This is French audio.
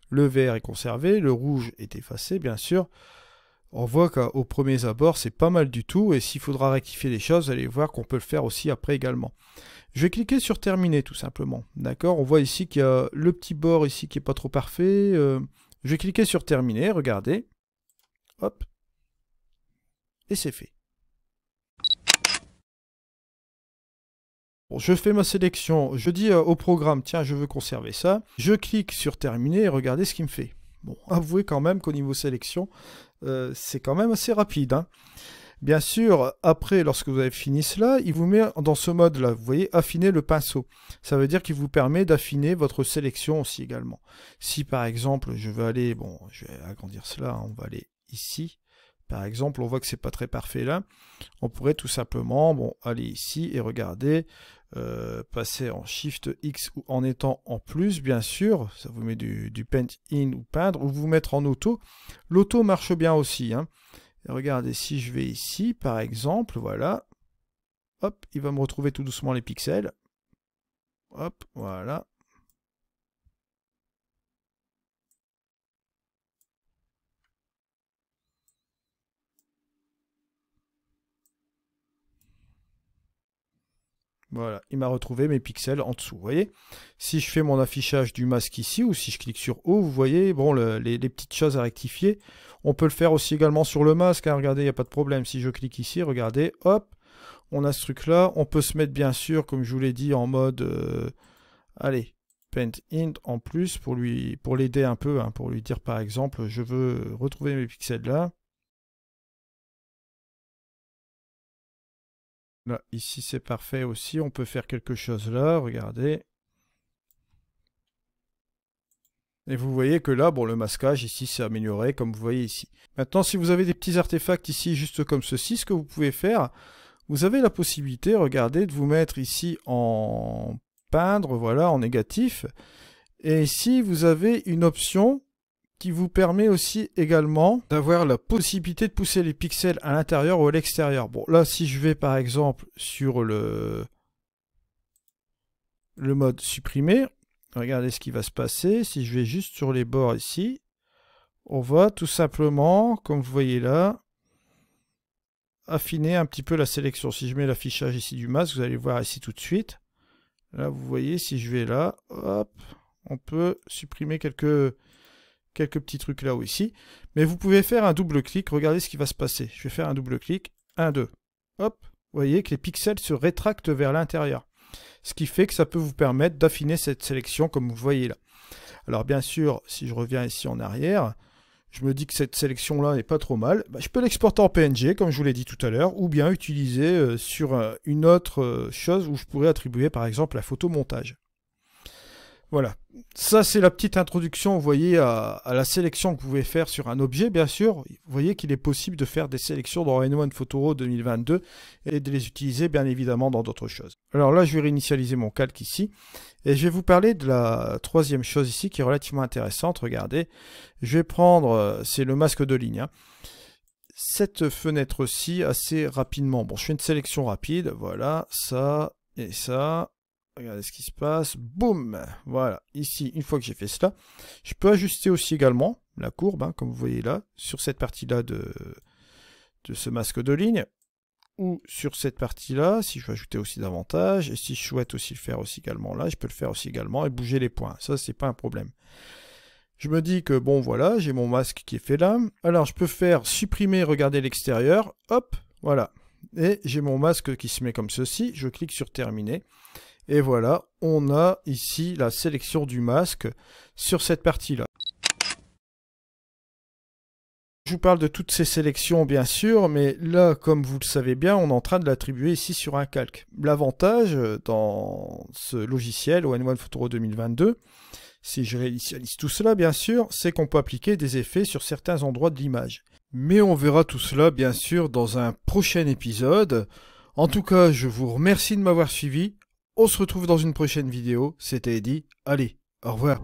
Le vert est conservé, le rouge est effacé, bien sûr. On voit qu'au premier abord, c'est pas mal du tout. Et s'il faudra rectifier des choses, vous allez voir qu'on peut le faire aussi après également. Je vais cliquer sur terminer tout simplement. D'accord? On voit ici qu'il y a le petit bord ici qui n'est pas trop parfait. Je vais cliquer sur terminer, regardez. Hop. Et c'est fait. Bon, je fais ma sélection, je dis au programme, tiens, je veux conserver ça. Je clique sur terminer et regardez ce qu'il me fait. Bon, avouez quand même qu'au niveau sélection, c'est quand même assez rapide, hein. Bien sûr, après, lorsque vous avez fini cela, il vous met dans ce mode-là, vous voyez, affiner le pinceau. Ça veut dire qu'il vous permet d'affiner votre sélection aussi également. Si par exemple, je veux aller, bon, je vais agrandir cela, hein, on va aller ici. Par exemple, on voit que c'est pas très parfait là. On pourrait tout simplement, bon, aller ici et regarder, passer en Shift X ou en étant en plus, bien sûr. Ça vous met du Paint In ou peindre, ou vous mettre en auto. L'auto marche bien aussi, hein. Et regardez, si je vais ici, par exemple, voilà. Hop, il va me retrouver tout doucement les pixels. Hop, voilà. Voilà, il m'a retrouvé mes pixels en dessous, vous voyez. Si je fais mon affichage du masque ici, ou si je clique sur O, vous voyez, bon, les petites choses à rectifier. On peut le faire aussi également sur le masque, hein, regardez, il n'y a pas de problème. Si je clique ici, regardez, hop, on a ce truc-là. On peut se mettre, bien sûr, comme je vous l'ai dit, en mode, allez, Paint In en plus, pour l'aider un peu, hein, pour lui dire, par exemple, je veux retrouver mes pixels là. Là, ici c'est parfait aussi, on peut faire quelque chose là, regardez. Et vous voyez que là, bon, le masquage ici s'est amélioré, comme vous voyez ici. Maintenant, si vous avez des petits artefacts ici, juste comme ceci, ce que vous pouvez faire, vous avez la possibilité, regardez, de vous mettre ici en peindre, voilà, en négatif. Et ici, vous avez une option qui vous permet aussi également d'avoir la possibilité de pousser les pixels à l'intérieur ou à l'extérieur. Bon, là, si je vais par exemple sur le mode supprimer, regardez ce qui va se passer. Si je vais juste sur les bords ici, on va tout simplement, comme vous voyez là, affiner un petit peu la sélection. Si je mets l'affichage ici du masque, vous allez voir ici tout de suite. Là, vous voyez, si je vais là, hop, on peut supprimer quelques petits trucs là ou ici. Mais vous pouvez faire un double clic, regardez ce qui va se passer. Je vais faire un double clic, 1, 2. Hop, vous voyez que les pixels se rétractent vers l'intérieur. Ce qui fait que ça peut vous permettre d'affiner cette sélection comme vous voyez là. Alors bien sûr, si je reviens ici en arrière, je me dis que cette sélection là n'est pas trop mal. Bah, je peux l'exporter en PNG comme je vous l'ai dit tout à l'heure, ou bien utiliser sur une autre chose où je pourrais attribuer par exemple la photo montage. Voilà, ça c'est la petite introduction, vous voyez, à la sélection que vous pouvez faire sur un objet, bien sûr. Vous voyez qu'il est possible de faire des sélections dans N1 Photoro 2022 et de les utiliser bien évidemment dans d'autres choses. Alors là, je vais réinitialiser mon calque ici et je vais vous parler de la troisième chose ici qui est relativement intéressante. Regardez, je vais prendre, c'est le masque de ligne, hein. Cette fenêtre-ci assez rapidement. Bon, je fais une sélection rapide, voilà, ça et ça. Regardez ce qui se passe, boum, voilà, ici, une fois que j'ai fait cela, je peux ajuster aussi également la courbe, hein, comme vous voyez là, sur cette partie-là de ce masque de ligne, ou sur cette partie-là, si je veux ajouter aussi davantage, et si je souhaite aussi le faire aussi également là, je peux le faire aussi également, et bouger les points, ça c'est pas un problème. Je me dis que bon voilà, j'ai mon masque qui est fait là, alors je peux faire supprimer, regarder l'extérieur, hop, voilà, et j'ai mon masque qui se met comme ceci, je clique sur terminer, et voilà, on a ici la sélection du masque sur cette partie-là. Je vous parle de toutes ces sélections bien sûr, mais là, comme vous le savez bien, on est en train de l'attribuer ici sur un calque. L'avantage dans ce logiciel N1 Photoro 2022, si je réinitialise tout cela bien sûr, c'est qu'on peut appliquer des effets sur certains endroits de l'image. Mais on verra tout cela bien sûr dans un prochain épisode. En tout cas, je vous remercie de m'avoir suivi. On se retrouve dans une prochaine vidéo, c'était Eddy, allez, au revoir.